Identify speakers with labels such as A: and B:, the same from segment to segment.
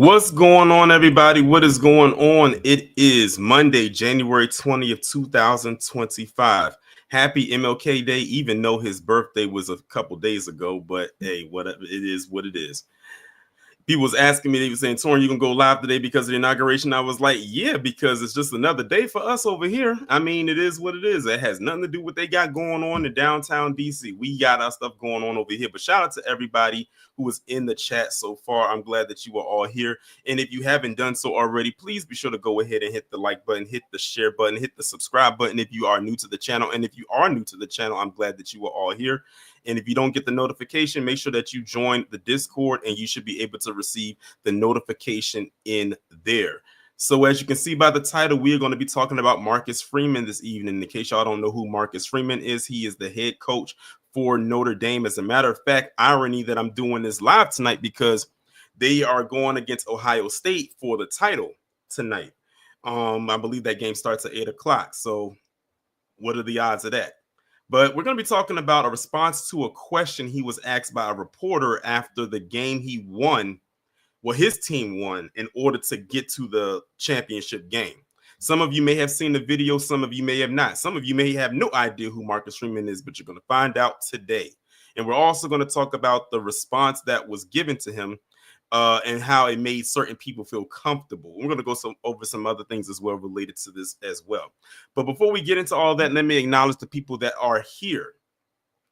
A: What's going on, everybody? What is going on? It is Monday, January 20th, 2025. Happy MLK Day, even though his birthday was a couple days ago. But hey, whatever, it is what it is. People was asking me, they were saying, Torn, you can go live today because of the inauguration. I was like, yeah, because it's just another day for us over here. I mean, it is what it is. It has nothing to do with what they got going on in downtown DC. We got our stuff going on over here. But shout out to everybody who was in the chat so far. I'm glad that you are all here. And if you haven't done so already, please be sure to go ahead and hit the like button, hit the share button, hit the subscribe button if you are new to the channel. And if you are new to the channel, I'm glad that you are all here. And if you don't get the notification, make sure that you join the Discord and you should be able to receive the notification in there. So as you can see by the title, we are going to be talking about Marcus Freeman this evening. In case y'all don't know who Marcus Freeman is, he is the head coach for Notre Dame. As a matter of fact, irony that I'm doing this live tonight because they are going against Ohio State for the title tonight. I believe that game starts at 8 o'clock. So what are the odds of that? But we're going to be talking about a response to a question he was asked by a reporter after the game he won. Well, his team won in order to get to the championship game. Some of you may have seen the video. Some of you may have not. Some of you may have no idea who Marcus Freeman is, but you're going to find out today. And we're also going to talk about the response that was given to him and how it made certain people feel comfortable. We're going to go over some other things as well related to this as well. But before we get into all that, let me acknowledge the people that are here,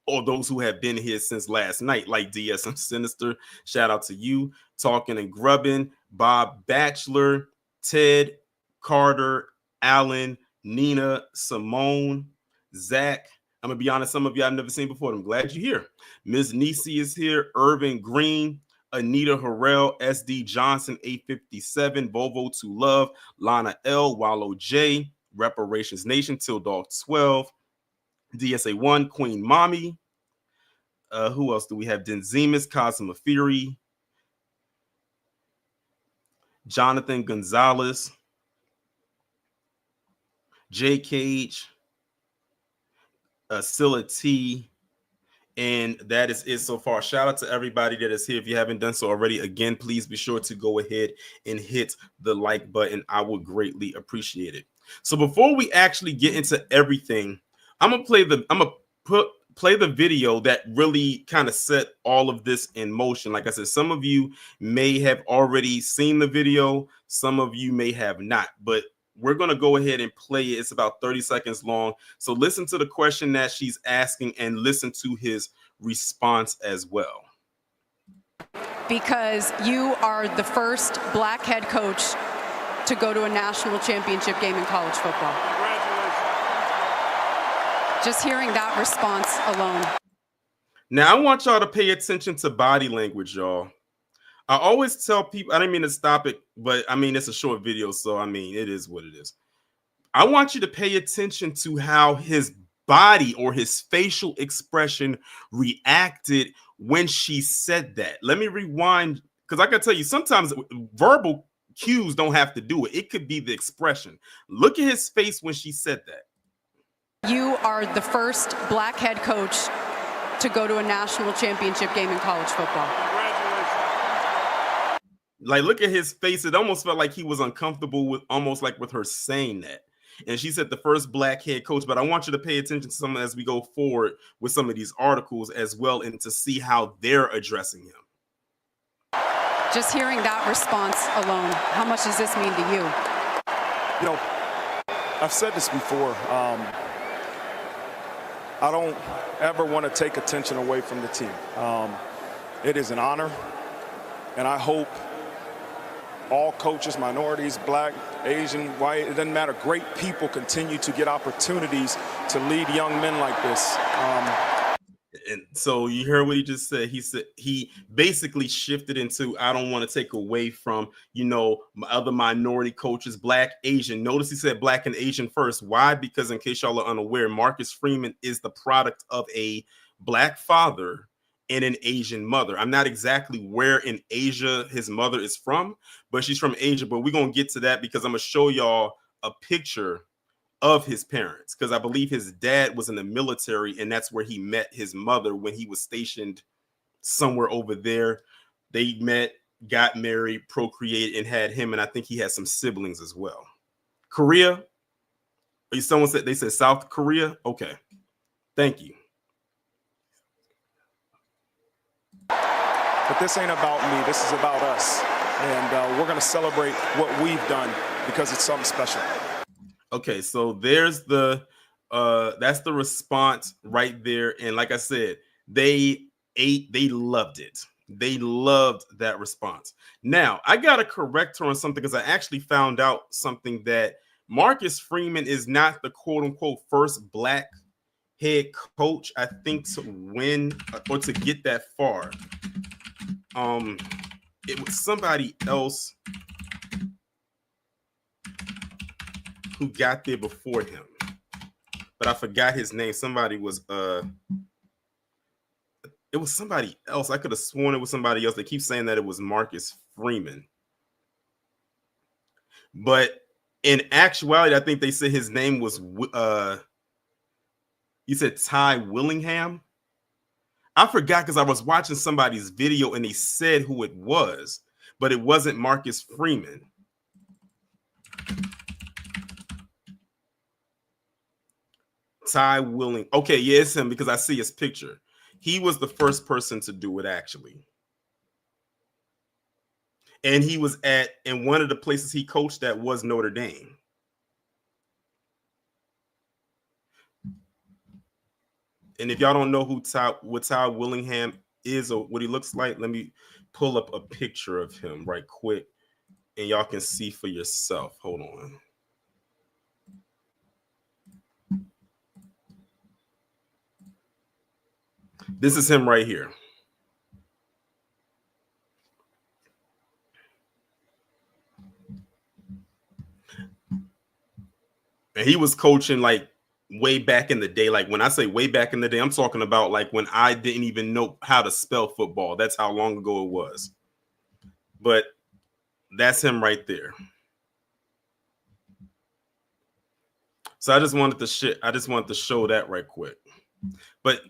A: or those who have been here since last night, like DSM Sinister. Shout out to you. Talking and Grubbing, Bob Batchelor, Ted, Carter, Alan, Nina, Simone, Zach. I'm going to be honest, some of you I've never seen before. I'm glad you're here. Ms. Nisi is here. Irvin Green, Anita Harrell, SD Johnson, 857, Volvo to Love, Lana L, Wallow J, Reparations Nation, Till Dog 12, DSA1, Queen Mommy. Who else do we have? Denzimus, Cosmo Fury, Jonathan Gonzalez, J Cage, Scylla T, and that is it so far. Shout out to everybody that is here. If you haven't done so already, again, please be sure to go ahead and hit the like button. I would greatly appreciate it. So before we actually get into everything, I'm gonna play the video that really kind of set all of this in motion. Like I said, some of you may have already seen the video, some of you may have not, but we're going to go ahead and play it. It's about 30 seconds long. So listen to the question that she's asking and listen to his response as well.
B: Because you are the first black head coach to go to a national championship game in college football. Just hearing that response alone.
A: Now, I want y'all to pay attention to body language, y'all. I always tell people, I didn't mean to stop it, but I mean, it's a short video, so I mean, it is what it is. I want you to pay attention to how his body or his facial expression reacted when she said that. Let me rewind, because I can tell you, sometimes verbal cues don't have to do it. It could be the expression. Look at his face when she said that.
B: You are the first black head coach to go to a national championship game in college football.
A: Like, look at his face. It almost felt like he was uncomfortable with her saying that. And she said the first black head coach, but I want you to pay attention to some as we go forward with some of these articles as well, and to see how they're addressing him.
B: Just hearing that response alone, how much does this mean to you?
C: You know, I've said this before. I don't ever want to take attention away from the team. It is an honor, and I hope all coaches, minorities, black, Asian, white, it doesn't matter, great people continue to get opportunities to lead young men like this.
A: And so you heard what he just said. He said he basically shifted into, I don't want to take away from, you know, other minority coaches, black, Asian. Notice he said black and Asian first. Why? Because in case y'all are unaware, Marcus Freeman is the product of a black father and an Asian mother. I'm not exactly where in Asia his mother is from, but she's from Asia. But we're going to get to that because I'm going to show y'all a picture of his parents, because I believe his dad was in the military, and that's where he met his mother when he was stationed somewhere over there. They met, got married, procreated, and had him, and I think he had some siblings as well. Korea? Someone said, they said South Korea? Okay. Thank you.
C: But this ain't about me. This is about us. And we're going to celebrate what we've done because it's something special.
A: Okay, so there's the that's the response right there. And like I said, they loved it. They loved that response. Now, I got to correct her on something because I actually found out something, that Marcus Freeman is not the quote unquote first black head coach, I think, to win or to get that far. It was somebody else who got there before him, but I forgot his name. Somebody was it was somebody else. I could have sworn it was somebody else. They keep saying that it was Marcus Freeman, but in actuality, I think they said his name was you said Ty Willingham. I forgot because I was watching somebody's video and they said who it was, but it wasn't Marcus Freeman. Ty Willing. Okay, yeah, it's him because I see his picture. He was the first person to do it, actually. And he was in one of the places he coached at was Notre Dame. And if y'all don't know what Ty Willingham is or what he looks like, let me pull up a picture of him right quick and y'all can see for yourself. Hold on. This is him right here. And he was coaching like way back in the day. Like when I say way back in the day, I'm talking about like when I didn't even know how to spell football. That's how long ago it was. But that's him right there. So I just wanted to show that right quick. But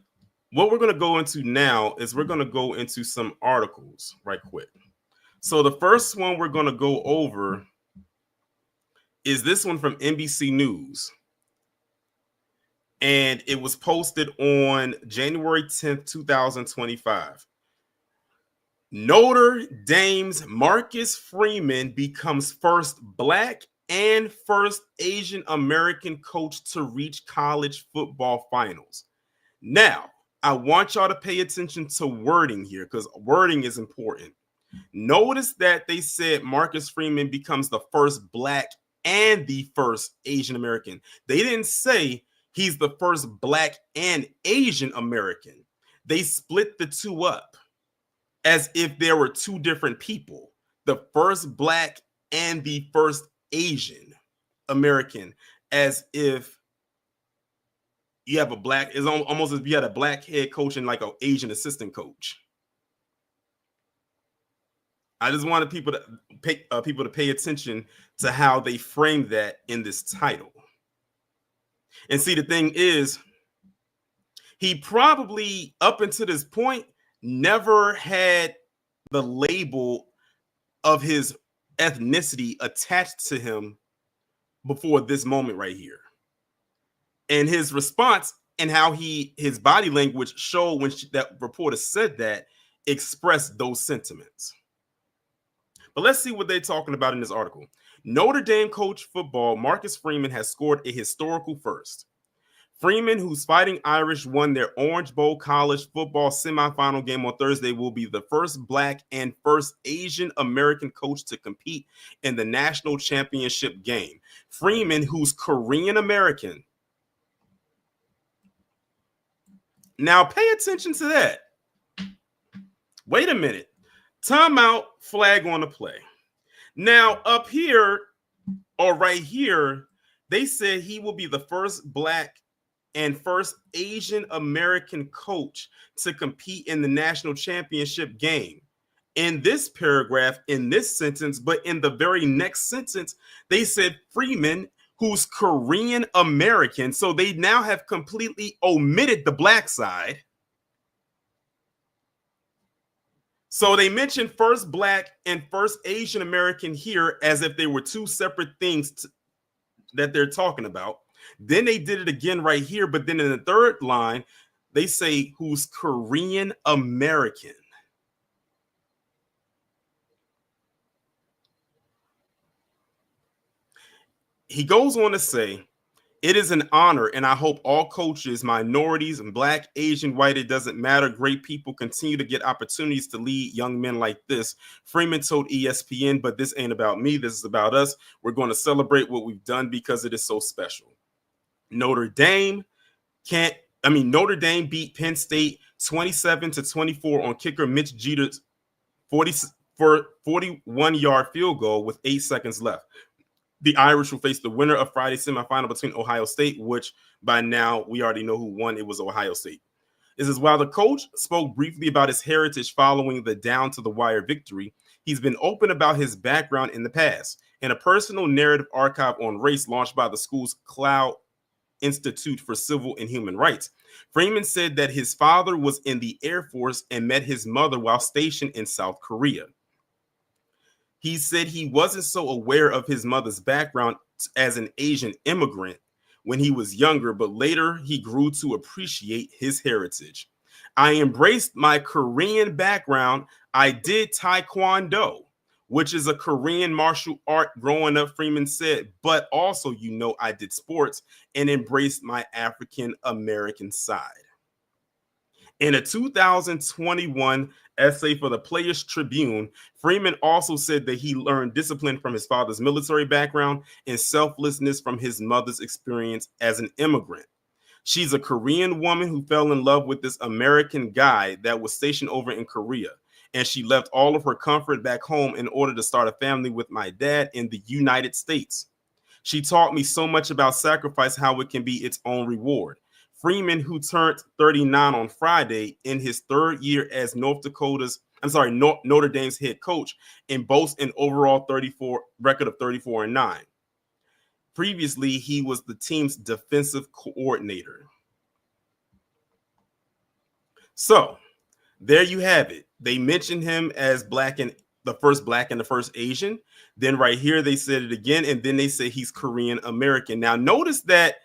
A: what we're going to go into now is we're going to go into some articles right quick. So the first one we're going to go over is this one from NBC News. And it was posted on January 10th, 2025. Notre Dame's Marcus Freeman becomes first black and first Asian American coach to reach college football finals. Now, I want y'all to pay attention to wording here because wording is important. Notice that they said Marcus Freeman becomes the first black and the first Asian American. They didn't say he's the first black and Asian American. They split the two up as if there were two different people. The first black and the first Asian American, as if you have a black, it's almost as if you had a black head coach and like an Asian assistant coach. I just wanted people to pay attention to how they framed that in this title. And see, the thing is, he probably up until this point never had the label of his ethnicity attached to him before this moment right here. And his response and how his body language showed when that reporter said that expressed those sentiments. But let's see what they're talking about in this article. Notre Dame coach football Marcus Freeman has scored a historical first. Freeman, whose Fighting Irish won their Orange Bowl college football semifinal game on Thursday, will be the first black and first Asian American coach to compete in the national championship game. Freeman, who's Korean American. Now pay attention to that. Wait a minute. Timeout, flag on the play. Now up here or right here, they said he will be the first black and first Asian American coach to compete in the national championship game. In this paragraph, in this sentence, but in the very next sentence, they said Freeman, who's Korean American. So they now have completely omitted the black side. So they mentioned first Black and first Asian American here as if they were two separate things that they're talking about. Then they did it again right here, but then in the third line, they say who's Korean American. He goes on to say, it is an honor, and I hope all coaches, minorities, and Black, Asian, white, it doesn't matter, great people continue to get opportunities to lead young men like this. Freeman told ESPN, but this ain't about me. This is about us. We're going to celebrate what we've done because it is so special. Notre Dame beat Penn State 27-24 on kicker Mitch Jeter's 41-yard field goal with 8 seconds left. The Irish will face the winner of Friday's semifinal between Ohio State, which by now we already know who won. It was Ohio State. This is while the coach spoke briefly about his heritage following the down-to-the-wire victory. He's been open about his background in the past. In a personal narrative archive on race launched by the school's Cloud Institute for Civil and Human Rights, Freeman said that his father was in the Air Force and met his mother while stationed in South Korea. He said he wasn't so aware of his mother's background as an Asian immigrant when he was younger, but later he grew to appreciate his heritage. I embraced my Korean background. I did Taekwondo, which is a Korean martial art growing up, Freeman said, but also, I did sports and embraced my African American side. In a 2021 essay for the Players Tribune, Freeman also said that he learned discipline from his father's military background and selflessness from his mother's experience as an immigrant. She's a Korean woman who fell in love with this American guy that was stationed over in Korea, and she left all of her comfort back home in order to start a family with my dad in the United States. She taught me so much about sacrifice, how it can be its own reward. Freeman, who turned 39 on Friday in his third year as Notre Dame's head coach, and boasts an overall record of 34-9. Previously, he was the team's defensive coordinator. So there you have it. They mentioned him as Black and the first Black and the first Asian. Then right here, they said it again, and then they say he's Korean American. Now, notice that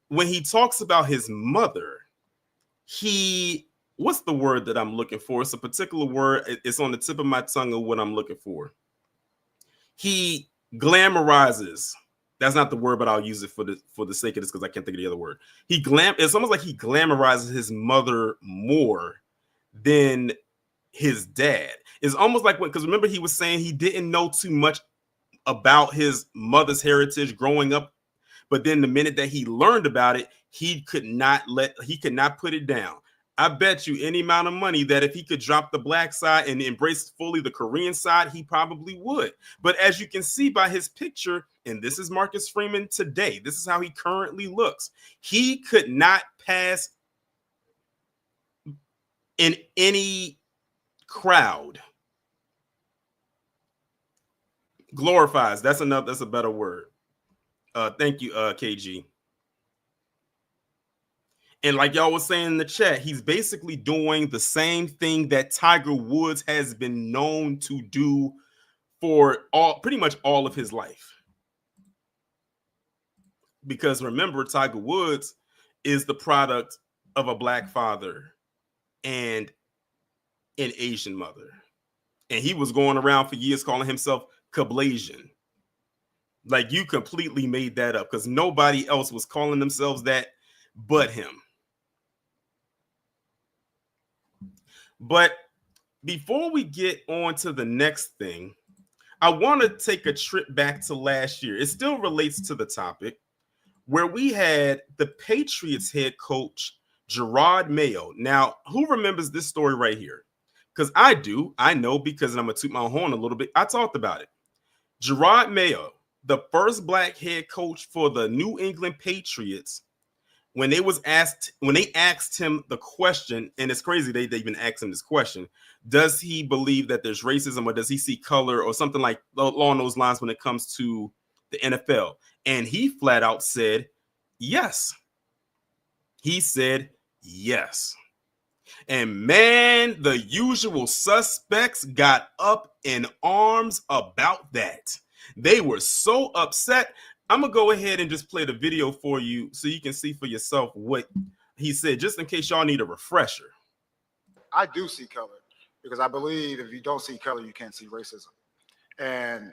A: when he talks about his mother, what's the word that I'm looking for? It's a particular word. It's on the tip of my tongue of what I'm looking for. He glamorizes. That's not the word, but I'll use it for the sake of this because I can't think of the other word. It's almost like he glamorizes his mother more than his dad. It's almost like because remember he was saying he didn't know too much about his mother's heritage growing up. But then the minute that he learned about it, he could not put it down. I bet you any amount of money that if he could drop the Black side and embrace fully the Korean side, he probably would. But as you can see by his picture, and this is Marcus Freeman today, this is how he currently looks. He could not pass in any crowd. Glorifies. That's a better word. Thank you, KG. And like y'all was saying in the chat, he's basically doing the same thing that Tiger Woods has been known to do for pretty much all of his life. Because remember, Tiger Woods is the product of a Black father and an Asian mother. And he was going around for years calling himself Kablasian. Like, you completely made that up because nobody else was calling themselves that but him. But before we get on to the next thing, I want to take a trip back to last year. It still relates to the topic, where we had the Patriots head coach, Gerard Mayo. Now, who remembers this story right here? Because I do. I know because I'm going to toot my horn a little bit. I talked about it. Gerard Mayo, the first Black head coach for the New England Patriots, when they asked him the question, and it's crazy they even asked him this question, does he believe that there's racism or does he see color or something like along those lines when it comes to the NFL? And he flat out said yes. He said yes. And man, the usual suspects got up in arms about that. They were so upset. I'm going to go ahead and just play the video for you so you can see for yourself what he said, just in case y'all need a refresher.
D: I do see color because I believe if you don't see color, you can't see racism. And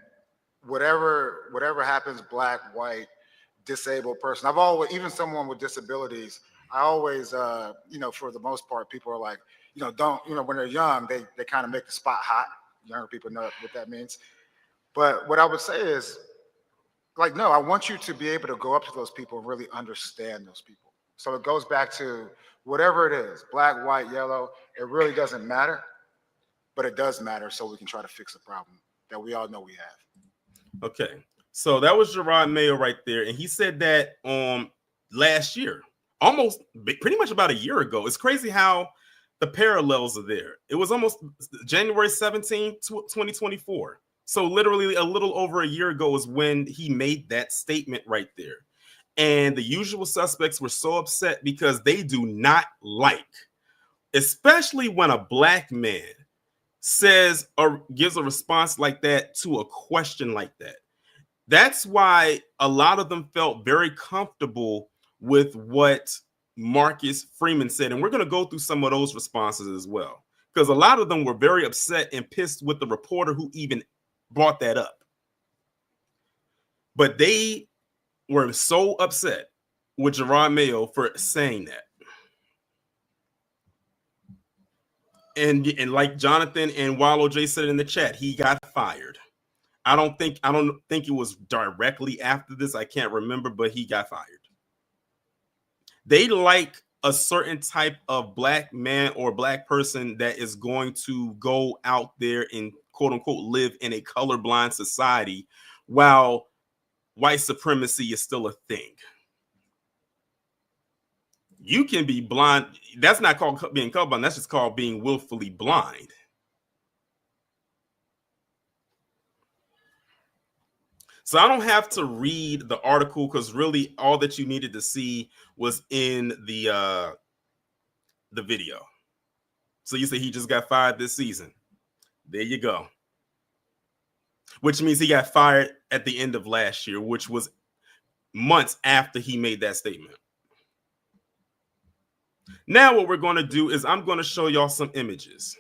D: whatever happens, black, white, disabled person, I've always, even someone with disabilities, I always, for the most part, people are like, when they're young, they kind of make the spot hot. Younger people know what that means. But what I would say is, like, no, I want you to be able to go up to those people and really understand those people. So it goes back to whatever it is, black, white, yellow, it really doesn't matter, but it does matter so we can try to fix the problem that we all know we have.
A: Okay, so that was Gerard Mayo right there, and he said that last year, almost pretty much about a year ago. It's crazy how the parallels are there. It was almost January 17, 2024. So literally a little over a year ago is when he made that statement right there. And the usual suspects were so upset because they do not like, especially when a black man says or gives a response like that to a question like that. That's why a lot of them felt very comfortable with what Marcus Freeman said. And we're going to go through some of those responses as well, because a lot of them were very upset and pissed with the reporter who even brought that up. But they were so upset with Gerard Mayo for saying that. And like Jonathan and Wallow J said in the chat, he got fired. I don't think it was directly after this. I can't remember, but he got fired. They like a certain type of black man or black person that is going to go out there and quote unquote live in a colorblind society while white supremacy is still a thing. You can be blind. That's not called being colorblind. That's just called being willfully blind. So I don't have to read the article because really all that you needed to see was in the video. So you say he just got fired this season. There you go. Which means he got fired at the end of last year, which was months after he made that statement. Now what we're going to do is I'm going to show y'all some images.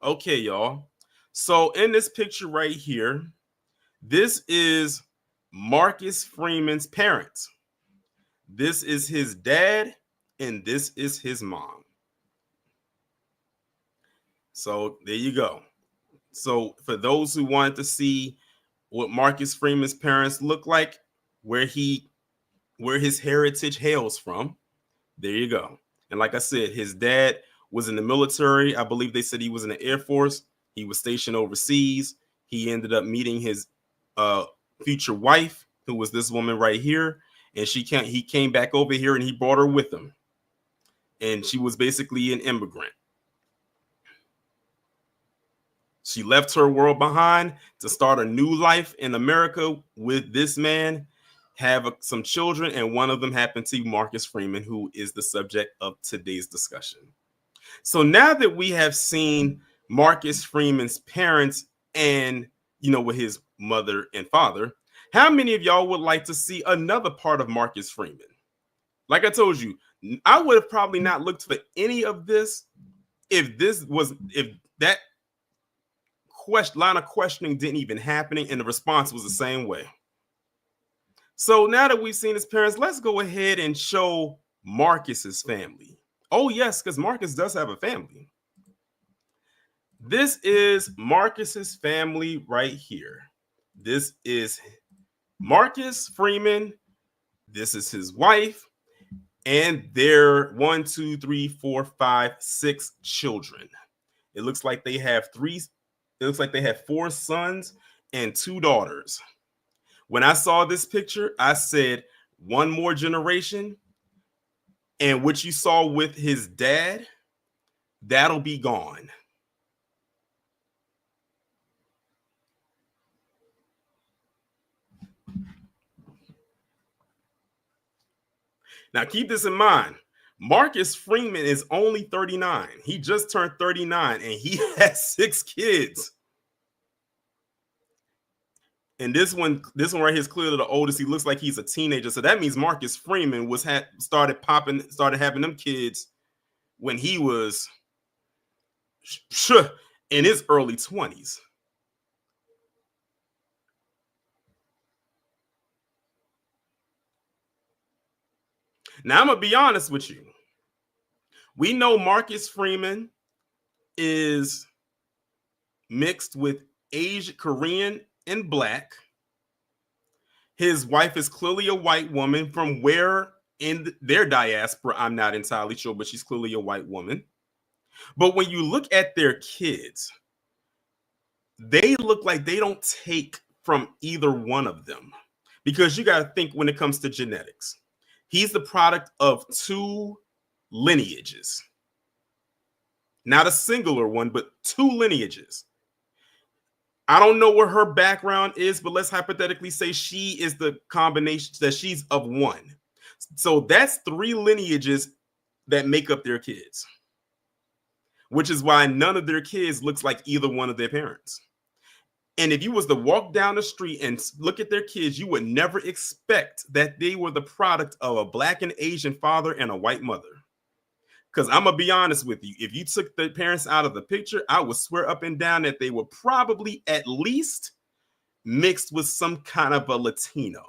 A: Okay, y'all. So in this picture right here, this is Marcus Freeman's parents. This is his dad, and this is his mom. So there you go. So for those who wanted to see what Marcus Freeman's parents look like, where his heritage hails from, there you go. And like I said, his dad was in the military. I believe they said he was in the Air Force. He was stationed overseas. He ended up meeting his future wife, who was this woman right here, and he came back over here and he brought her with him, and she was basically an immigrant. She left her world behind to start a new life in America with this man, have some children, and one of them happened to be Marcus Freeman, who is the subject of today's discussion. So now that we have seen Marcus Freeman's parents and with his mother and father, how many of y'all would like to see another part of Marcus Freeman? Like I told you, I would have probably not looked for any of this if that line of questioning didn't even happen and the response was the same way. So now that we've seen his parents, let's go ahead and show Marcus's family. Oh yes, because Marcus does have a family. This is Marcus's family right here. This is Marcus Freeman. This is his wife, and their 6 children. It looks like they have 4 sons and 2 daughters. When I saw this picture, I said, one more generation, and what you saw with his dad, that'll be gone. Now, keep this in mind. Marcus Freeman is only 39. He just turned 39 and he has 6 kids. And this one right here is clearly the oldest. He looks like he's a teenager. So that means Marcus Freeman started having them kids when he was in his early 20s. Now, I'm going to be honest with you. We know Marcus Freeman is mixed with Asian, Korean, and Black. His wife is clearly a white woman. From where in their diaspora, I'm not entirely sure, but she's clearly a white woman. But when you look at their kids, they look like they don't take from either one of them. Because you got to think when it comes to genetics. He's the product of 2 lineages. Not a singular one, but 2 lineages. I don't know what her background is, but let's hypothetically say she is the combination, that she's of 1. So that's 3 lineages that make up their kids, which is why none of their kids looks like either one of their parents. And if you was to walk down the street and look at their kids, you would never expect that they were the product of a Black and Asian father and a white mother. Because I'm going to be honest with you. If you took the parents out of the picture, I would swear up and down that they were probably at least mixed with some kind of a Latino.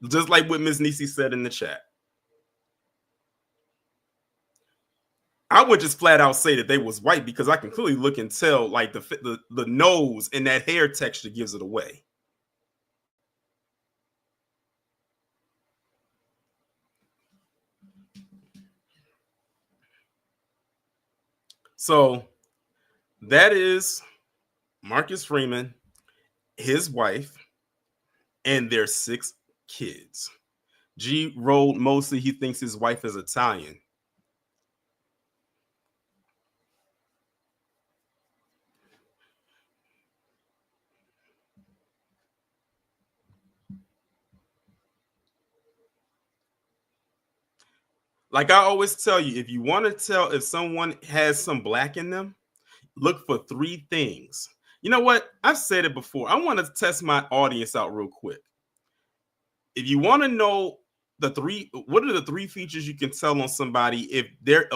A: Just like what Ms. Nisi said in the chat. I would just flat out say that they was white because I can clearly look and tell, like the nose and that hair texture gives it away. So that is Marcus Freeman, his wife, and their 6 kids. G rolled mostly. He thinks his wife is Italian. Like I always tell you, if you want to tell if someone has some Black in them, look for 3 things. You know what? I've said it before. I want to test my audience out real quick. If you want to know what are the 3 features you can tell on somebody if they're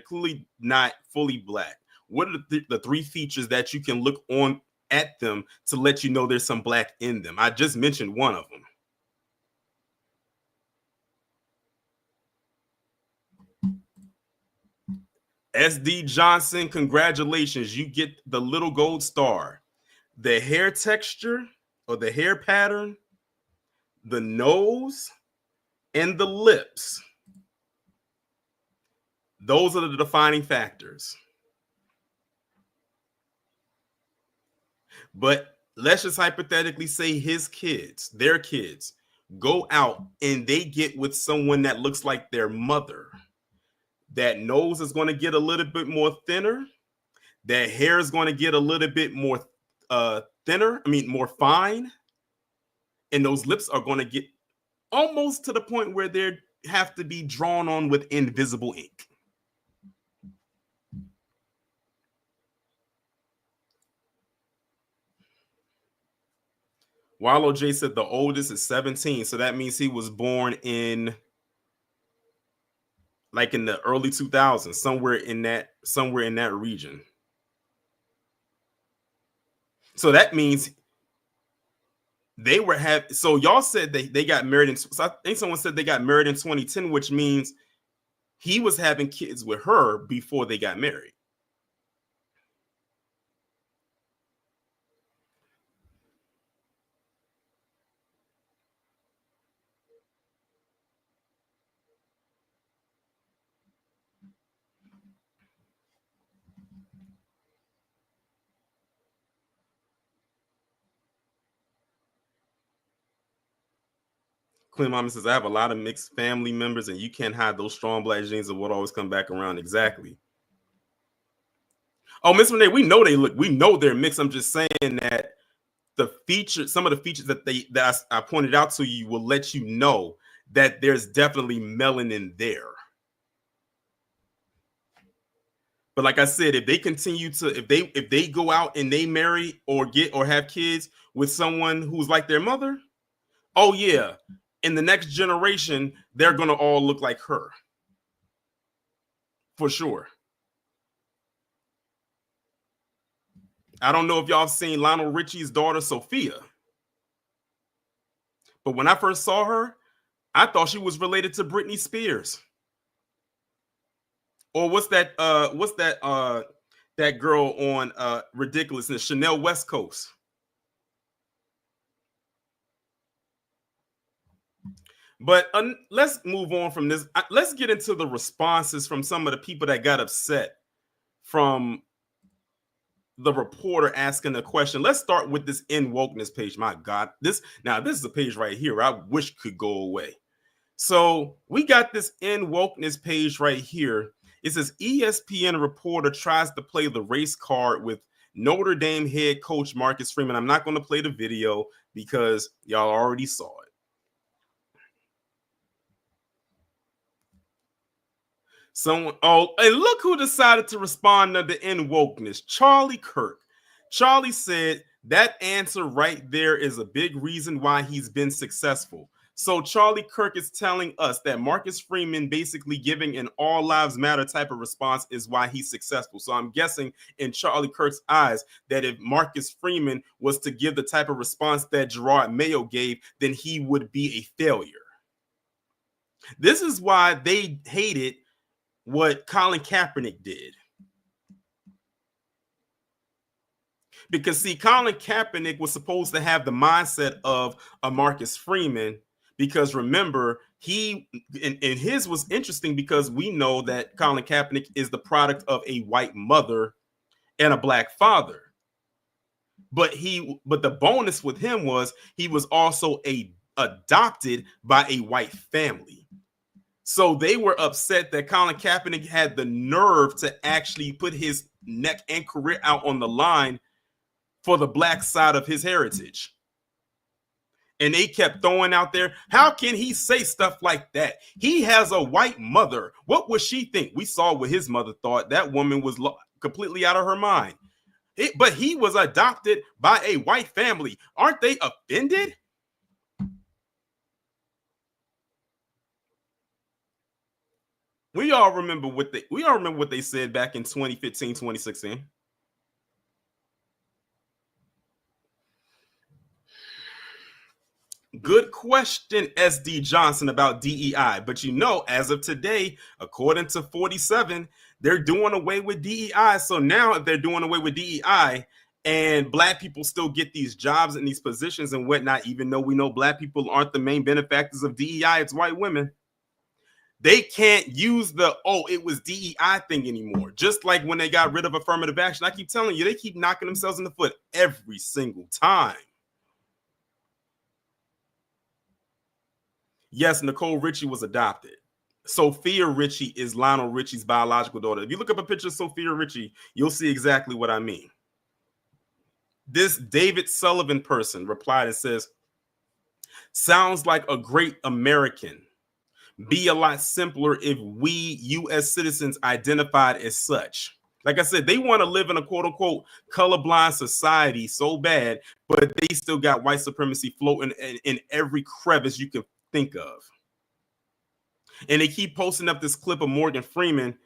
A: clearly not fully Black? What are the 3 features that you can look on at them to let you know there's some Black in them? I just mentioned one of them. SD Johnson, congratulations. You get the little gold star. The hair texture or the hair pattern, the nose, and the lips. Those are the defining factors. But let's just hypothetically say their kids, go out and they get with someone that looks like their mother. That nose is going to get a little bit more thinner. That hair is going to get a little bit more more fine. And those lips are going to get almost to the point where they have to be drawn on with invisible ink. Wallow J said the oldest is 17. So that means he was born in the early 2000s, somewhere in that region. So that means so y'all said they got married so I think someone said they got married in 2010, which means he was having kids with her before they got married. Queen Mama says, I have a lot of mixed family members, and you can't hide those strong Black genes that would always come back around. Exactly. Oh, Miss Renee, we know they're mixed. I'm just saying that some of the features that I pointed out to you will let you know that there's definitely melanin there. But like I said, if they continue to, if they go out and they marry or get or have kids with someone who's like their mother, oh yeah, in the next generation, they're gonna all look like her. For sure. I don't know if y'all have seen Lionel Richie's daughter, Sophia. But when I first saw her, I thought she was related to Britney Spears. Or what's that that girl on Ridiculousness, Chanel West Coast. But let's move on from this. Let's get into the responses from some of the people that got upset from the reporter asking the question. Let's start with this In Wokeness page. My God, this is a page right here I wish could go away. So we got this In Wokeness page right here. It says ESPN reporter tries to play the race card with Notre Dame head coach Marcus Freeman. I'm not going to play the video because y'all already saw it. Someone, and look who decided to respond to the In Wokeness, Charlie Kirk. Charlie said that answer right there is a big reason why he's been successful. So Charlie Kirk is telling us that Marcus Freeman basically giving an all lives matter type of response is why he's successful. So I'm guessing in Charlie Kirk's eyes that if Marcus Freeman was to give the type of response that Gerard Mayo gave, then he would be a failure. This is why they hated what Colin Kaepernick did. Because see, Colin Kaepernick was supposed to have the mindset of a Marcus Freeman, because remember, he and his was interesting because we know that Colin Kaepernick is the product of a white mother and a black father. But the bonus with him was he was also adopted by a white family. So they were upset that Colin Kaepernick had the nerve to actually put his neck and career out on the line for the black side of his heritage. And they kept throwing out there, how can he say stuff like that? He has a white mother. What would she think? We saw what his mother thought. That woman was completely out of her mind. But he was adopted by a white family. Aren't they offended? We all remember what they said back in 2015, 2016. Good question, SD Johnson, about DEI. But as of today, according to 47, they're doing away with DEI. So now if they're doing away with DEI and black people still get these jobs and these positions and whatnot, even though we know black people aren't the main benefactors of DEI, it's white women. They can't use it was DEI thing anymore. Just like when they got rid of affirmative action. I keep telling you, they keep knocking themselves in the foot every single time. Yes, Nicole Richie was adopted. Sophia Richie is Lionel Richie's biological daughter. If you look up a picture of Sophia Richie, you'll see exactly what I mean. This David Sullivan person replied and says, sounds like a great American. Be a lot simpler if we U.S. citizens identified as such. Like I said, they want to live in a quote unquote colorblind society so bad, but they still got white supremacy floating in every crevice you can think of. And they keep posting up this clip of Morgan Freeman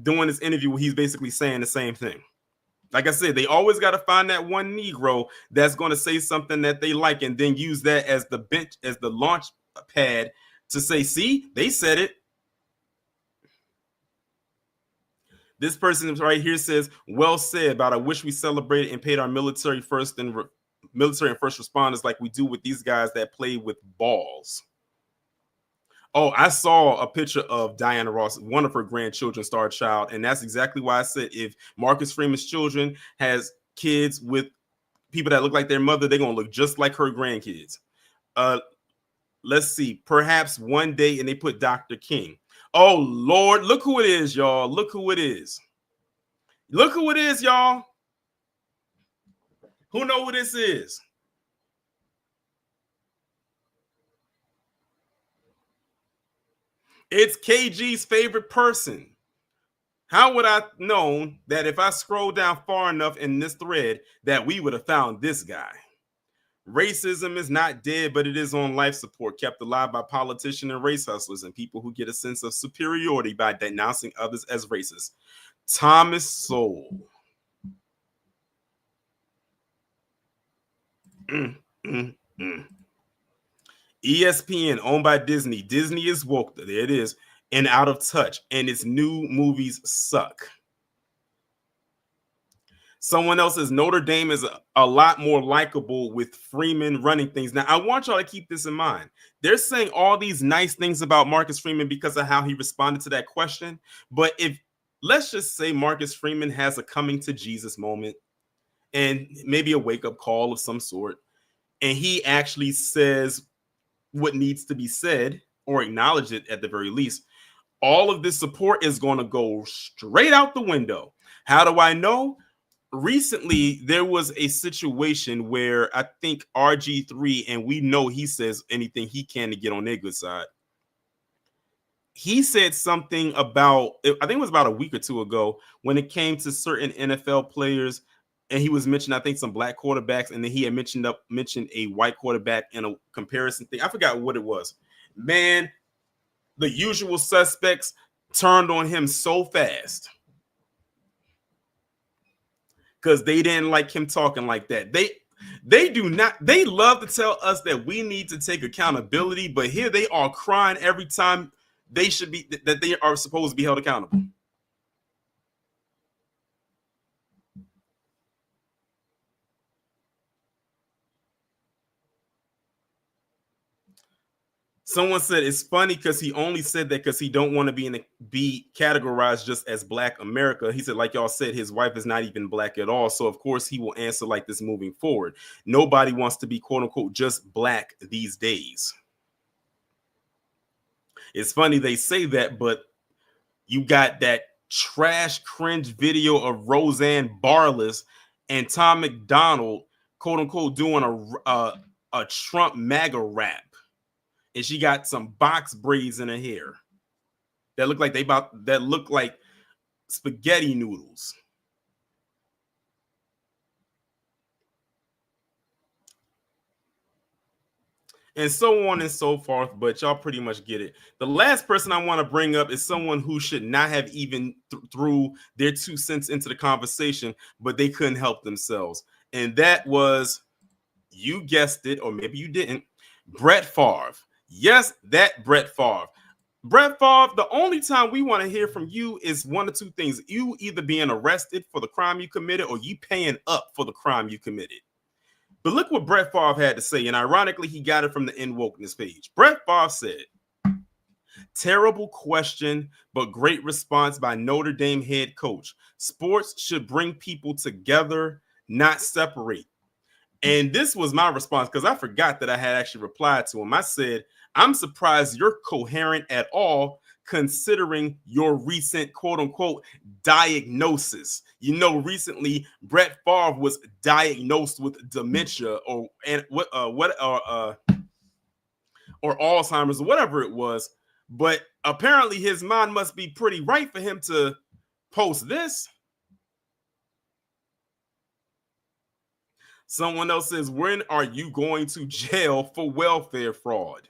A: doing this interview where he's basically saying the same thing. Like I said, they always got to find that one Negro that's going to say something that they like and then use that as the bench, as the launch pad to say, see, they said it. This person right here says, well said, but I wish we celebrated and paid our military first and military and first responders like we do with these guys that play with balls. Oh, I saw a picture of Diana Ross, one of her grandchildren, Star Child, and that's exactly why I said if Marcus Freeman's children has kids with people that look like their mother, they're going to look just like her grandkids. Let's see, perhaps one day, and they put Dr. King. Oh, Lord, look who it is, y'all. Look who it is. Look who it is, y'all. Who know who this is? It's KG's favorite person. How would I have known that if I scroll down far enough in this thread that we would have found this guy? Racism is not dead, but it is on life support, kept alive by politicians and race hustlers and people who get a sense of superiority by denouncing others as racist. Thomas Sowell. ESPN, owned by Disney. Disney is woke. There it is. And out of touch. And its new movies suck. Someone else says Notre Dame is a lot more likable with Freeman running things. Now, I want y'all to keep this in mind. They're saying all these nice things about Marcus Freeman because of how he responded to that question. But if, let's just say Marcus Freeman has a coming to Jesus moment and maybe a wake-up call of some sort, and he actually says what needs to be said or acknowledge it at the very least, all of this support is going to go straight out the window. How do I know? Recently, there was a situation where I think RG3, and we know he says anything he can to get on their good side. He said something about, I think it was about a week or two ago, when it came to certain NFL players, and he was mentioning, I think, some black quarterbacks, and then he had mentioned a white quarterback in a comparison thing. I forgot what it was. Man, the usual suspects turned on him so fast because they didn't like him talking like that. They do not. They love to tell us that we need to take accountability, but here they are crying every time they should be, that they are supposed to be held accountable. Someone said it's funny because he only said that because he don't want to be categorized just as Black America. He said, like y'all said, his wife is not even Black at all. So, of course, he will answer like this moving forward. Nobody wants to be, quote unquote, just Black these days. It's funny they say that, but you got that trash cringe video of Roseanne Barlas and Tom McDonald, quote unquote, doing a Trump MAGA rap. And she got some box braids in her hair that look like spaghetti noodles. And so on and so forth, but y'all pretty much get it. The last person I want to bring up is someone who should not have even threw their 2 cents into the conversation, but they couldn't help themselves. And that was, you guessed it, or maybe you didn't, Brett Favre. Yes, that Brett Favre. Brett Favre, the only time we want to hear from you is one of two things. You either being arrested for the crime you committed or you paying up for the crime you committed. But look what Brett Favre had to say. And ironically, he got it from the In Wokeness page. Brett Favre said, terrible question, but great response by Notre Dame head coach. Sports should bring people together, not separate. And this was my response because I forgot that I had actually replied to him. I said, I'm surprised you're coherent at all considering your recent quote unquote diagnosis. You know, recently Brett Favre was diagnosed with dementia or Alzheimer's or whatever it was. But apparently his mind must be pretty right for him to post this. Someone else says, when are you going to jail for welfare fraud?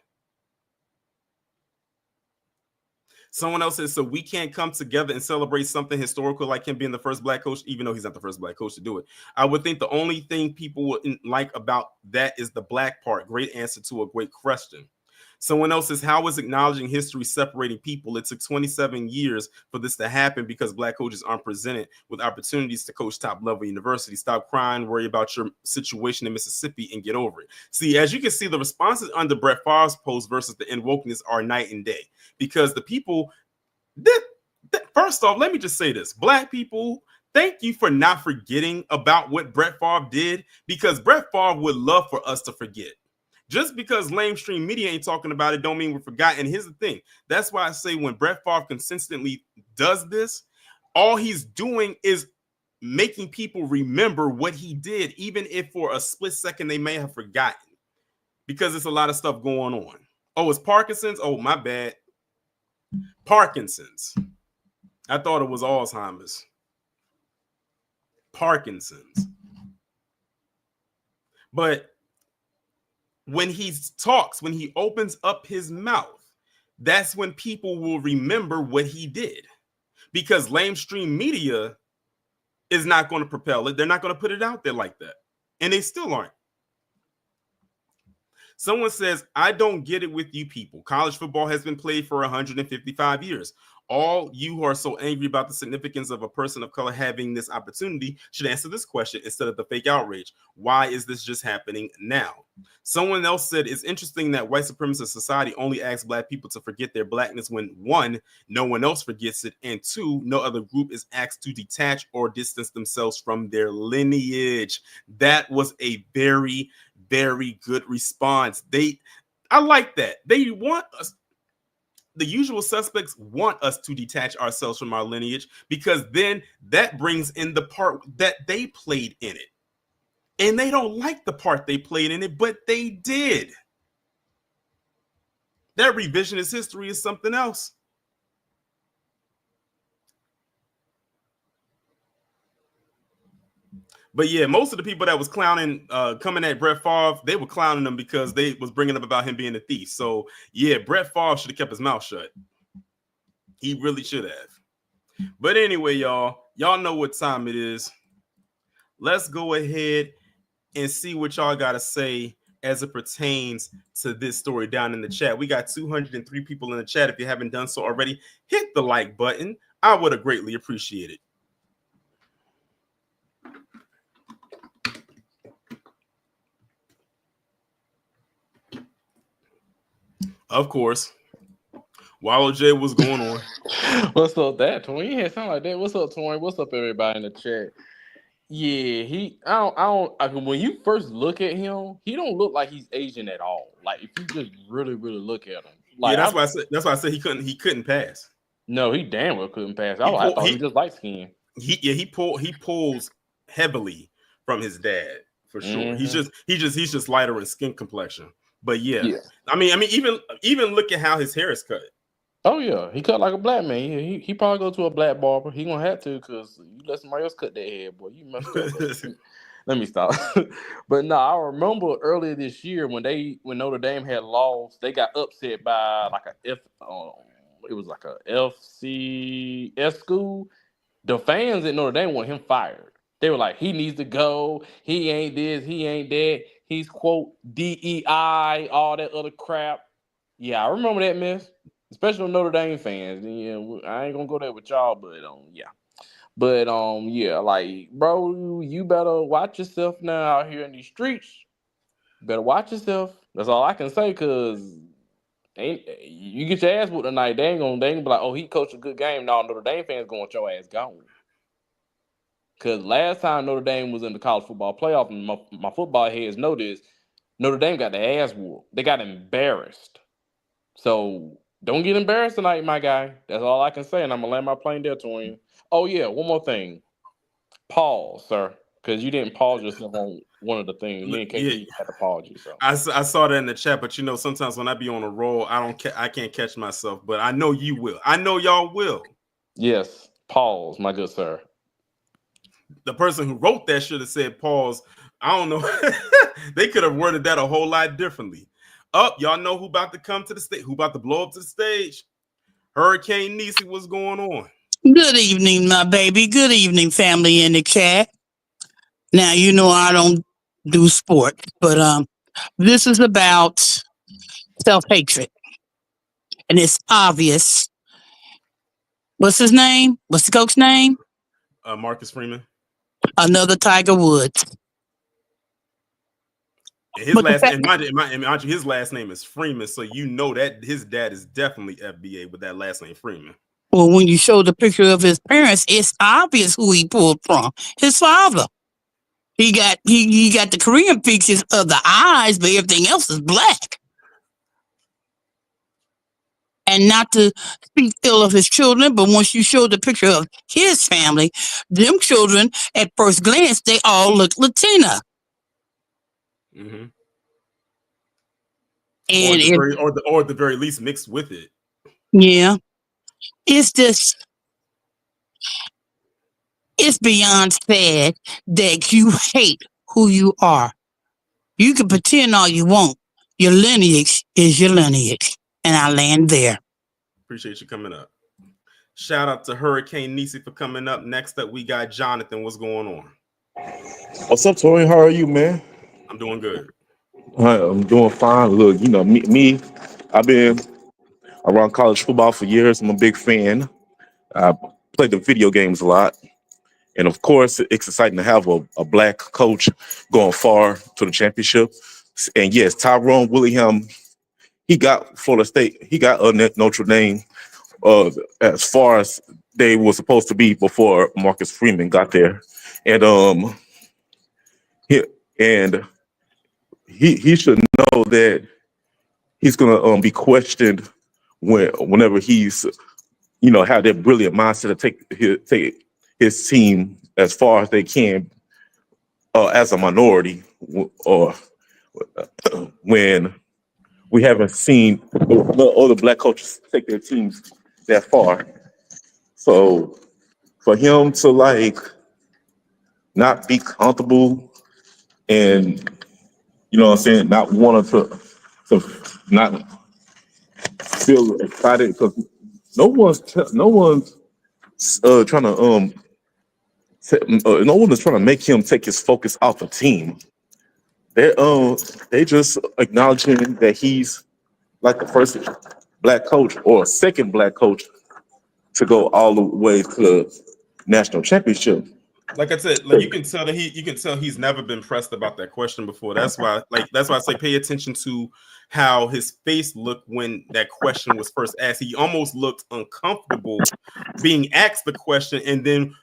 A: Someone else says, so we can't come together and celebrate something historical like him being the first Black coach, even though he's not the first Black coach to do it. I would think the only thing people would like about that is the Black part. Great answer to a great question. Someone else says, how is acknowledging history separating people? It took 27 years for this to happen because Black coaches aren't presented with opportunities to coach top level universities. Stop crying, worry about your situation in Mississippi and get over it. See, as you can see, the responses under Brett Favre's post versus the In Wokeness are night and day because the people first off, let me just say this. Black people, thank you for not forgetting about what Brett Favre did because Brett Favre would love for us to forget. Just because lamestream media ain't talking about it don't mean we're forgotten. And here's the thing. That's why I say when Brett Favre consistently does this, all he's doing is making people remember what he did, even if for a split second they may have forgotten because there's a lot of stuff going on. Oh, it's Parkinson's? Oh, my bad. Parkinson's. I thought it was Alzheimer's. Parkinson's. But when he talks, when he opens up his mouth, that's when people will remember what he did. Because lamestream media is not going to propel it. They're not going to put it out there like that. And they still aren't. Someone says, I don't get it with you people. College football has been played for 155 years. All you who are so angry about the significance of a person of color having this opportunity should answer this question instead of the fake outrage. Why is this just happening now? Someone else said, it's interesting that white supremacist society only asks black people to forget their blackness when, one, no one else forgets it, and two, no other group is asked to detach or distance themselves from their lineage. That was a very, very good response. I like that. They want us. The usual suspects want us to detach ourselves from our lineage because then that brings in the part that they played in it. And they don't like the part they played in it, but they did. That revisionist history is something else. But yeah, most of the people that was clowning, coming at Brett Favre, they were clowning him because they was bringing up about him being a thief. So yeah, Brett Favre should have kept his mouth shut. He really should have. But anyway, y'all know what time it is. Let's go ahead and see what y'all got to say as it pertains to this story down in the chat. We got 203 people in the chat. If you haven't done so already, hit the like button. I would have greatly appreciated it. Of course. Wallow J, what's going on?
E: What's up, that Twin? You had something like that. What's up, Twin? What's up, everybody in the chat? Yeah, I don't. When you first look at him, he don't look like he's Asian at all. Like if you just really, really look at him, like
A: yeah, that's why I said he couldn't pass.
E: No, he damn well couldn't pass. I thought he was just light skinned.
A: He pulls heavily from his dad for sure. Mm-hmm. He's just lighter in skin complexion. But yeah. I mean, even look at how his hair is cut.
E: Oh yeah, he cut like a black man. He probably go to a black barber. He gonna have to because you let somebody else cut their hair, boy. You messed up. Let me stop. But no, I remember earlier this year when Notre Dame had lost, they got upset by like it was like a FCS school. The fans at Notre Dame want him fired. They were like, he needs to go. He ain't this. He ain't that. He's quote DEI, all that other crap. Yeah, I remember that mess. Especially Notre Dame fans. Yeah, I ain't gonna go there with y'all, but yeah. But yeah, like, bro, you better watch yourself now out here in these streets. Better watch yourself. That's all I can say, cause you get your ass whooped tonight. They ain't gonna be like, oh, he coached a good game. No, Notre Dame fans gonna want your ass gone. Cause last time Notre Dame was in the college football playoff, and my football heads know this, Notre Dame got their ass whooped. They got embarrassed. So don't get embarrassed tonight, my guy. That's all I can say, and I'm gonna land my plane there, Twin. Oh yeah, one more thing. Pause, sir, because you didn't pause yourself on one of the things. Me and KP had to pause you. So
A: I saw that in the chat, but sometimes when I be on a roll, I can't catch myself. But I know you will. I know y'all will.
E: Yes, pause, my good sir.
A: The person who wrote that should have said pause. I don't know. They could have worded that a whole lot differently. Y'all know who about to come to the stage? Who about to blow up to the stage? Hurricane Niecy, what's going on?
F: Good evening, my baby. Good evening, family in the chat. Now, I don't do sports, but this is about self-hatred. And it's obvious. What's his name? What's the coach's name?
A: Marcus Freeman.
F: Another Tiger Woods.
A: And his last name is Freeman, so you know that his dad is definitely FBA with that last name Freeman.
F: Well, when you show the picture of his parents, it's obvious who he pulled from. His father. He got the Korean features of the eyes, but everything else is black. And not to speak ill of his children, but once you show the picture of his family, them children, at first glance, they all look Latina.
A: Mm-hmm.
F: And
A: or at the very least mixed with it.
F: Yeah. It's just, it's beyond sad that you hate who you are. You can pretend all you want. Your lineage is your lineage. And I land there.
A: Appreciate you coming up. Shout out to Hurricane Nisi for coming up. Next up, we got Jonathan. What's going on?
G: What's up, Tori? How are you, man?
A: I'm doing good.
G: I'm doing fine. Look, you know, me, I've been around college football for years. I'm a big fan. I play the video games a lot. And of course, it's exciting to have a black coach going far to the championship. And yes, Tyrone Willingham, he got Florida State, he got Notre Dame as far as they were supposed to be before Marcus Freeman got there. And he should know that he's gonna be questioned whenever he's have that brilliant mindset to take his team as far as they can as a minority, or when we haven't seen other black coaches take their teams that far. So for him to not be comfortable and not want to not feel excited because no one's trying to no one is trying to make him take his focus off the team. They just acknowledging that he's like the first black coach or second black coach to go all the way to national championship.
A: Like I said, you can tell he's never been pressed about that question before. That's why I say pay attention to how his face looked when that question was first asked. He almost looked uncomfortable being asked the question, and then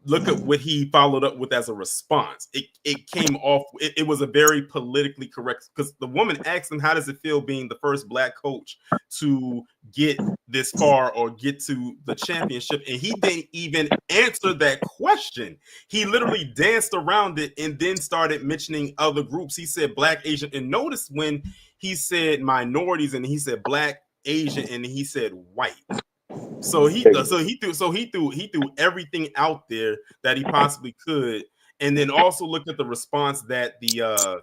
A: look at what he followed up with as a response. It came off. It was a very politically correct, because the woman asked him, "How does it feel being the first black coach to get this far or get to the championship?" And he didn't even answer that question. He literally danced around it and then started mentioning other groups. He said Black, Asian, and notice when he said minorities and he said Black, Asian, and he said white. So he threw everything out there that he possibly could, and then also looked at the response that the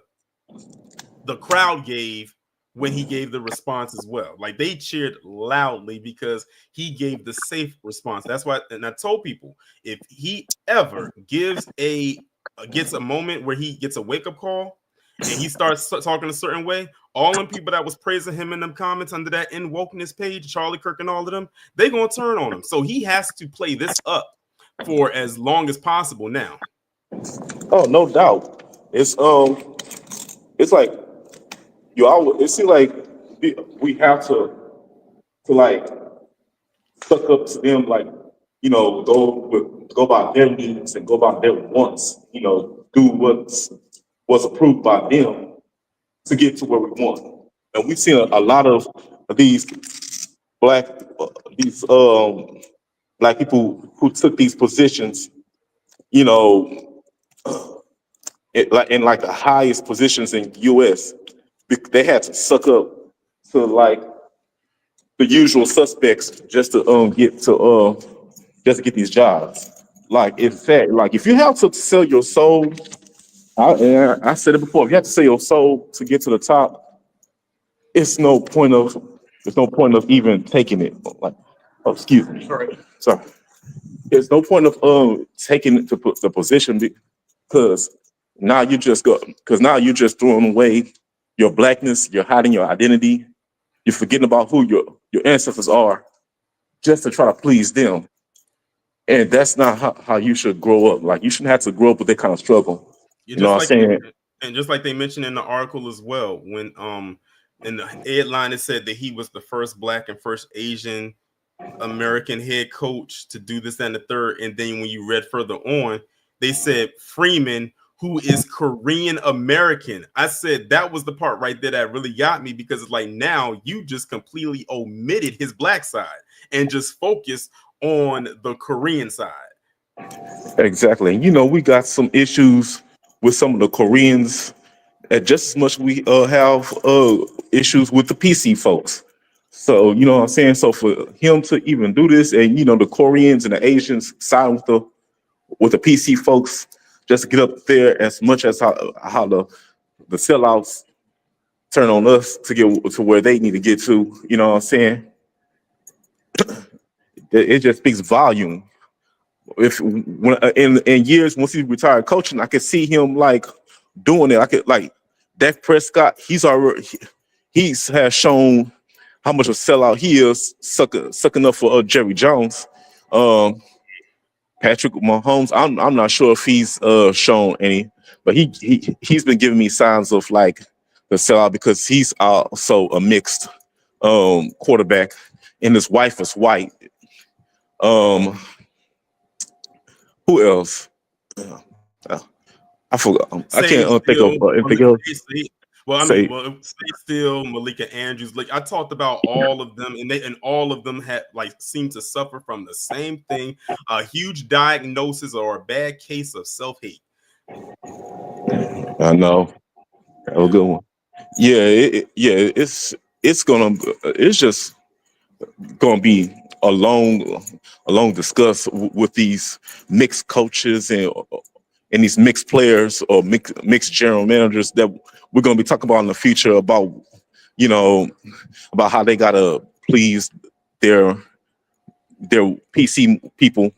A: crowd gave when he gave the response as well. Like, they cheered loudly because he gave the safe response. That's why, and I told people, if he ever gets a moment where he gets a wake-up call and he starts talking a certain way, all them people that was praising him in them comments under that in wokeness page, Charlie Kirk and all of them, they gonna turn on him. So he has to play this up for as long as possible now.
G: Oh, no doubt. It's like it seems like we have to suck up to them, go by their needs and go by their wants, do what's approved by them to get to where we want. And we've seen a lot of these black people who took these positions, in the highest positions in U.S. They had to suck up to the usual suspects just to get these jobs. In fact, if you have to sell your soul, I said it before, if you have to sell your soul to get to the top, there's no point of even taking it. Excuse me. Sorry. There's no point of taking it to put the position, because now you're just throwing away your blackness, you're hiding your identity, you're forgetting about who your ancestors are just to try to please them. And that's not how you should grow up. You shouldn't have to grow up with that kind of struggle. You know what I'm saying?
A: And just like they mentioned in the article as well, when in the headline it said that he was the first Black and first Asian American head coach to do this and the third. And then when you read further on, they said Freeman, who is Korean American. I said that was the part right there that really got me, because it's like, now you just completely omitted his Black side and just focused on the Korean side.
G: Exactly. We got some issues with some of the Koreans, and just as much we have issues with the PC folks. So, you know what I'm saying? So for him to even do this, and you know, the Koreans and the Asians side with the PC folks, just to get up there as much as how the sellouts turn on us to get to where they need to get to, you know what I'm saying? It just speaks volume. If when in years once he retired coaching, I could see him like doing it. I could like Dak Prescott. He has shown how much of a sellout he is, sucking up for Jerry Jones. Patrick Mahomes, I'm not sure if he's shown any, but he's been giving me signs of like the sellout because he's also a mixed quarterback, and his wife is white. Who else? I forgot. I can't think of anything else.
A: Stay still, Malika Andrews. Like I talked about all of them, and all of them had like seemed to suffer from the same thing: a huge diagnosis or a bad case of self-hate.
G: I know. That was a good one. Yeah, it's just gonna be a long discuss with these mixed coaches and these mixed players or mixed general managers that we're gonna be talking about in the future about, you know, about how they gotta please their PC people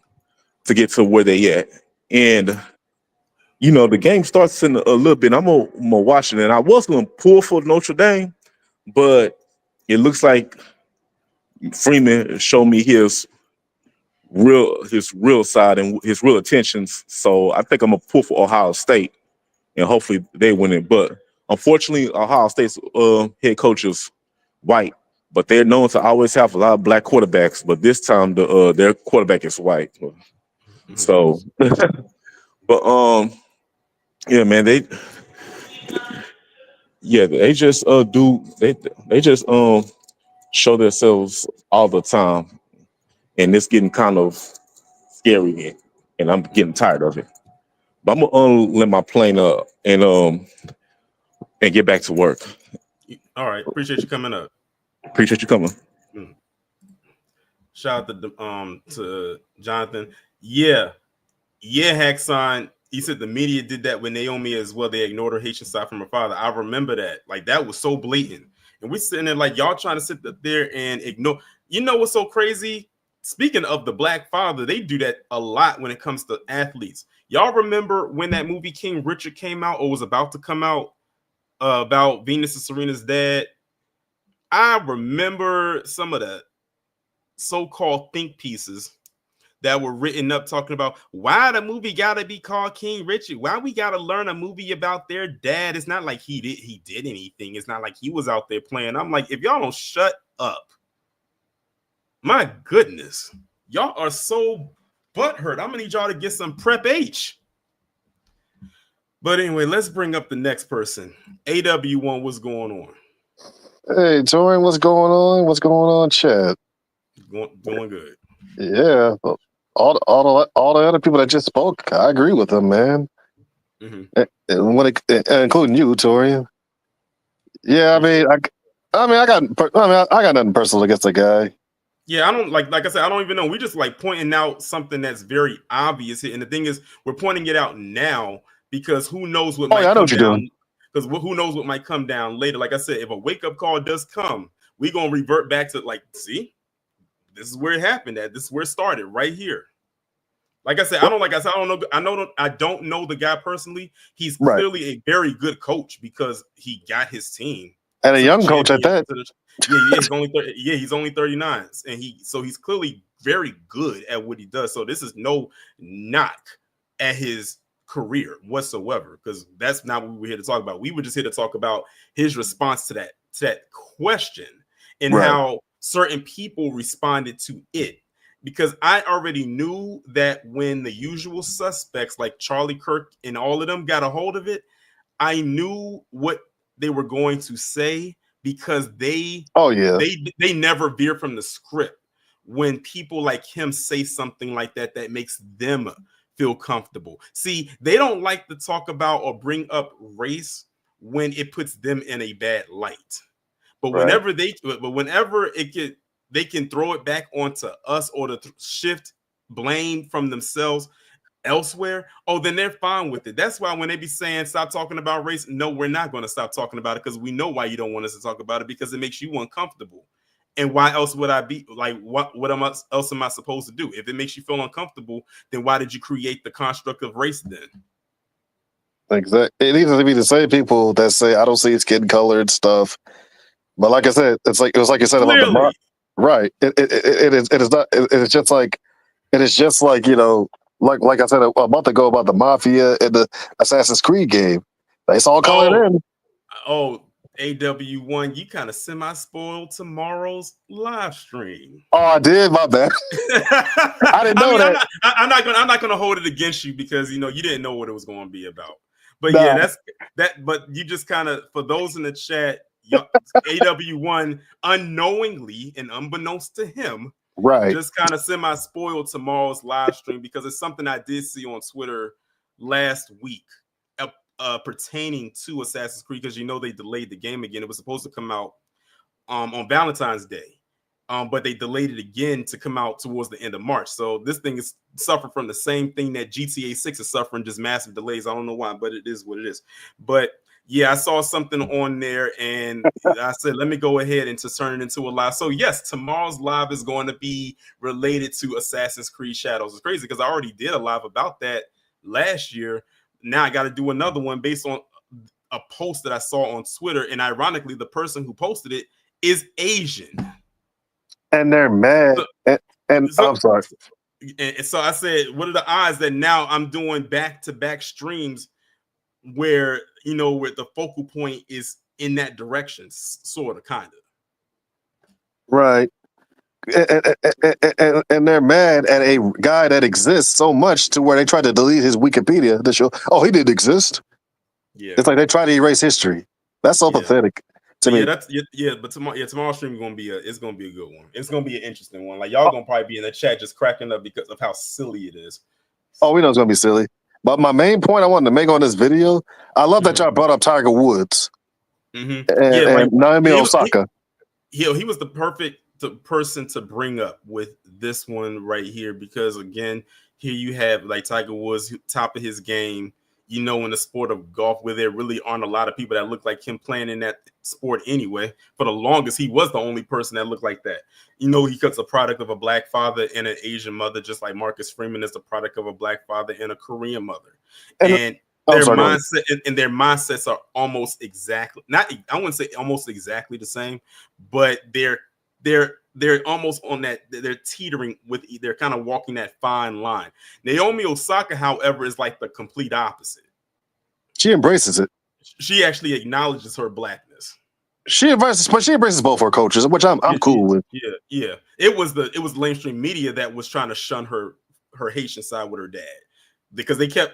G: to get to where they at. And you know, the game starts in a little bit. I'm gonna watch it, and I was gonna pull for Notre Dame, but it looks like Freeman showed me his real side and his real intentions. So I think I'm gonna pull for Ohio State, and hopefully they win it. But unfortunately, Ohio State's head coach is white, but they're known to always have a lot of black quarterbacks. But this time, their quarterback is white. So, but yeah, man, they just they just show themselves all the time, and it's getting kind of scary, and I'm getting tired of it. But I'm gonna let my plane up and get back to work.
A: All right, appreciate you coming up.
G: Appreciate you coming.
A: Shout out to Jonathan. Yeah, Hackson. He said the media did that with Naomi as well. They ignored her Haitian side from her father. I remember that. Like that was so blatant. And we're sitting there like y'all trying to sit there and ignore. You know what's so crazy? Speaking of the black father, they do that a lot when it comes to athletes. Y'all remember when that movie King Richard came out or was about to come out about Venus and Serena's dad? I remember some of the so-called think pieces that were written up talking about why the movie gotta be called King Richard, why we gotta learn a movie about their dad. It's not like he did anything. It's not like he was out there playing. I'm like, if y'all don't shut up, my goodness, y'all are so butthurt. I'm gonna need y'all to get some Prep H. But anyway, let's bring up the next person. AW1, what's going on?
H: Hey, Torian, what's going on? What's going on, Chad?
A: Doing good.
H: Yeah, all the other people that just spoke, I agree with them, man. Mm-hmm. And including you, Torian. Yeah, I got nothing personal against the guy.
A: Yeah, I don't like I said, I don't even know. We just like pointing out something that's very obvious here. And the thing is, we're pointing it out now because who knows what might come down. Because who knows what might come down later. Like I said, if a wake-up call does come, we're gonna revert back to like, see, this is where it happened at. This is where it started, right here. Like I said, I don't know. I don't know the guy personally. He's clearly a very good coach because he got his team.
H: And a young coach at that.
A: He's only 39, and he's clearly very good at what he does. So this is no knock at his career whatsoever, because that's not what we were here to talk about. We were just here to talk about his response to that question and how certain people responded to it. Because I already knew that when the usual suspects like Charlie Kirk and all of them got a hold of it, I knew what they were going to say. Because they never veer from the script. When people like him say something like that makes them feel comfortable. See, they don't like to talk about or bring up race when it puts them in a bad light. But whenever they can throw it back onto us or to shift blame from themselves elsewhere, then they're fine with it. That's why when they be saying stop talking about race, no, we're not going to stop talking about it, because we know why you don't want us to talk about it, because it makes you uncomfortable. And why else would I be like, what else am I supposed to do? If it makes you feel uncomfortable, then why did you create the construct of race then?
H: Exactly. It needs to be the same people that say, I don't see skin color and stuff. But like I said, it was like you said about the right. It is not. It is just like like I said a month ago about the Mafia and the Assassin's Creed game. It's all colored in.
A: AW1, you kind of semi-spoiled tomorrow's live stream.
H: Oh, I did. My bad. I didn't know that.
A: I'm not gonna hold it against you, because you didn't know what it was going to be about. But yeah, that's that. But you just kind of, for those in the chat, AW1 unknowingly and unbeknownst to him, just kind of semi-spoiled tomorrow's live stream, because it's something I did see on Twitter last week pertaining to Assassin's Creed, because they delayed the game again. It was supposed to come out on Valentine's Day, but they delayed it again to come out towards the end of March. So this thing is suffering from the same thing that GTA 6 is suffering, just massive delays. I don't know why, but it is what it is. But yeah, I saw something on there, and I said, let me go ahead and just turn it into a live. So yes, tomorrow's live is going to be related to Assassin's Creed Shadows. It's crazy because I already did a live about that last year. Now I got to do another one based on a post that I saw on Twitter. And ironically, the person who posted it is Asian.
H: And they're mad. I'm sorry.
A: And so I said, what are the odds that now I'm doing back-to-back streams where where the focal point is in that direction, sort of, kind of.
H: Right. And they're mad at a guy that exists so much to where they try to delete his Wikipedia to show, he didn't exist. Yeah. It's like they try to erase history. That's so pathetic to me.
A: But tomorrow's stream is gonna be a good one. It's gonna be an interesting one. Like, y'all gonna probably be in the chat just cracking up because of how silly it is.
H: Oh, we know it's gonna be silly. But my main point I wanted to make on this video, I love that y'all brought up Tiger Woods and Naomi Osaka.
A: He was the perfect person to bring up with this one right here, because again, here you have like Tiger Woods, top of his game, in the sport of golf, where there really aren't a lot of people that look like him playing in that sport anyway. For the longest, he was the only person that looked like that. He cuts a product of a black father and an Asian mother, just like Marcus Freeman is the product of a black father and a Korean mother. And their mindsets are almost exactly, I wouldn't say almost exactly the same, but they're almost on that. They're teetering with. They're kind of walking that fine line. Naomi Osaka, however, is like the complete opposite.
H: She embraces it.
A: She actually acknowledges her blackness.
H: She embraces both her coaches, which I'm cool with.
A: Yeah. It was the mainstream media that was trying to shun her Haitian side with her dad, because they kept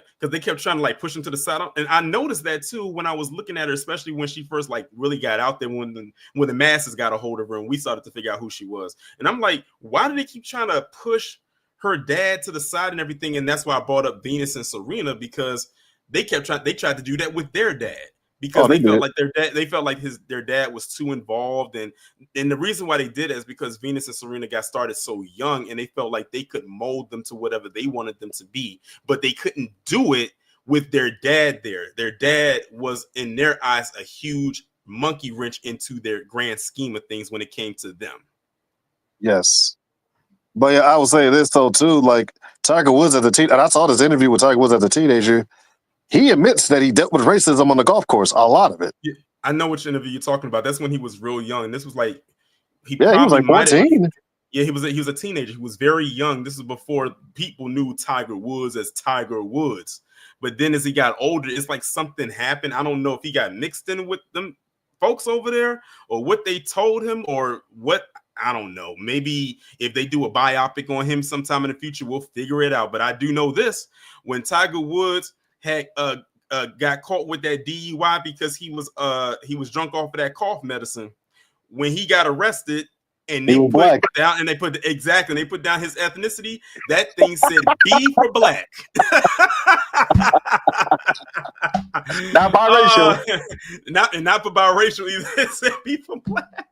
A: trying to like push him to the side. And I noticed that too when I was looking at her, especially when she first like really got out there, when the masses got a hold of her and we started to figure out who she was. And I'm like, why do they keep trying to push her dad to the side and everything? And that's why I brought up Venus and Serena, because they tried to do that with their dad, because they felt like their dad was too involved. And the reason why they did it is because Venus and Serena got started so young, and they felt like they could mold them to whatever they wanted them to be, but they couldn't do it with their dad there. Their dad was, in their eyes, a huge monkey wrench into their grand scheme of things when it came to them.
H: Yes. But yeah, I would say this though too, like Tiger Woods as a teen, and I saw this interview with Tiger Woods as a teenager. He admits that he dealt with racism on the golf course, a lot of it.
A: Yeah, I know which interview you're talking about. That's when he was real young. This was like
H: he was like 14.
A: Yeah, he was a teenager. He was very young. This is before people knew Tiger Woods as Tiger Woods. But then as he got older, it's like something happened. I don't know if he got mixed in with them folks over there, or what they told him, or what. I don't know. Maybe if they do a biopic on him sometime in the future, we'll figure it out. But I do know this: when Tiger Woods had got caught with that DUI because he was drunk off of that cough medicine, when he got arrested, And they put
H: black.
A: down, and they put down his ethnicity. That thing said B for black.
H: Not biracial.
A: Not for biracial either. It said B for black.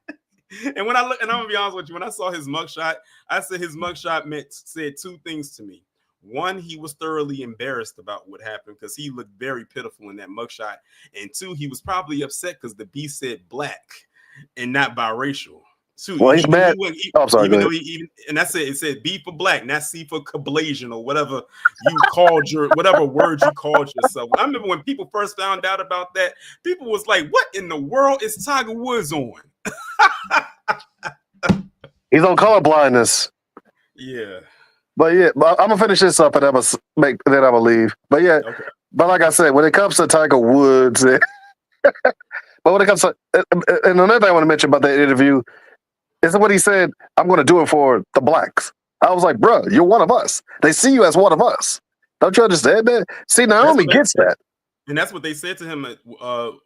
A: And when I look, and I'm gonna be honest with you, when I saw his mugshot, I said his mugshot said two things to me. One, he was thoroughly embarrassed about what happened because he looked very pitiful in that mugshot. And two, he was probably upset because the B said black and not biracial. So
H: well, he's mad. I'm sorry.
A: Even though and that's it. It said B for black, not C for Caucasian or whatever you called whatever word you called yourself. I remember when people first found out about that, people was like, "What in the world is Tiger Woods on?"
H: He's on color blindness.
A: Yeah.
H: But I'm gonna finish this up and then I'm gonna leave. But yeah, okay. But like I said, when it comes to Tiger Woods, but when it comes to and another thing I want to mention about that interview. Is what he said, I'm going to do it for the blacks. I was like, bro, you're one of us. They see you as one of us. Don't you understand that? See, Naomi gets that.
A: And that's what they said to him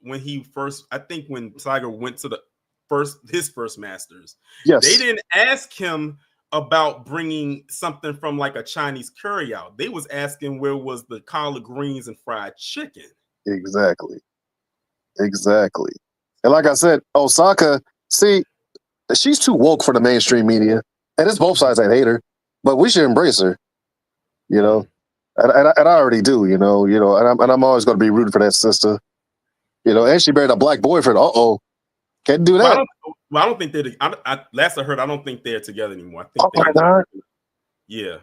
A: when he first, I think when Tiger went to his first Masters. Yes. They didn't ask him about bringing something from like a Chinese curry out. They was asking where was the collard greens and fried chicken.
H: Exactly. And like I said, Osaka, see, she's too woke for the mainstream media, and it's both sides that hate her. But we should embrace her, and I already do, and I'm always going to be rooting for that sister, And she married a black boyfriend. Can't do that.
A: I don't think they're. Last I heard, I don't think they're together anymore. I think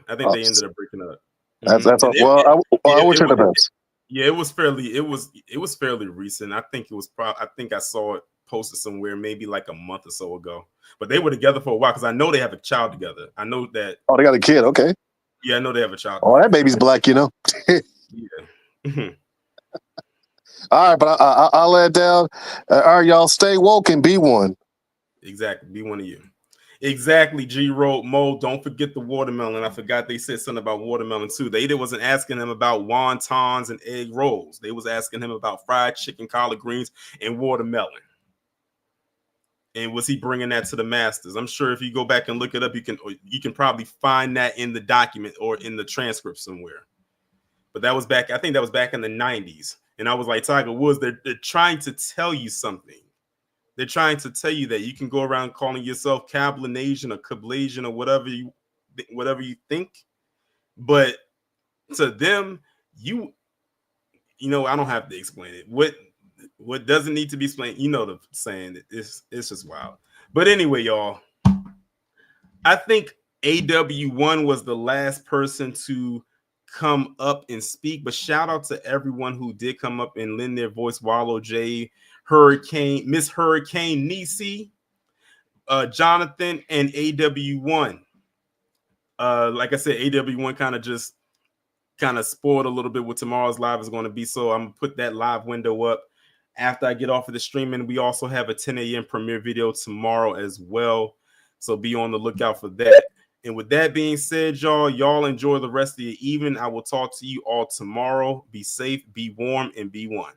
A: I think they ended up breaking up.
H: That's I wish her the best.
A: Yeah, it was fairly recent. I think it was I think I saw it posted somewhere maybe like a month or so ago. But they were together for a while because I know they have a child together. I know that.
H: Oh, they got a kid. Okay.
A: Yeah, I know they have a child.
H: Oh, that baby's black, Yeah. All right, but I'll lay it down. All right, y'all stay woke and be one.
A: Exactly. Be one of you. Exactly. G wrote, Mo, don't forget the watermelon. I forgot they said something about watermelon too. They wasn't asking him about wontons and egg rolls. They was asking him about fried chicken, collard greens, and watermelon. And was he bringing that to the Masters? I'm sure if you go back and look it up, you can probably find that in the document or in the transcript somewhere. But that was back, I think that was back in the 90s. And I was like, Tiger Woods, they're trying to tell you something. They're trying to tell you that you can go around calling yourself Cablinasian or Cablasian or whatever you think. But to them, I don't have to explain it. What doesn't need to be explained, the saying, it's just wild. But anyway, y'all, I think AW1 was the last person to come up and speak, but shout out to everyone who did come up and lend their voice. Wallow J, Hurricane, Miss Hurricane Nisi, Jonathan, and AW1. Like I said, AW1 kind of spoiled a little bit what tomorrow's live is going to be, so I'm gonna put that live window up after I get off of the stream. And we also have a 10 a.m. premiere video tomorrow as well, so be on the lookout for that. And with that being said, y'all enjoy the rest of the evening. I will talk to you all tomorrow. Be safe, be warm, and be one.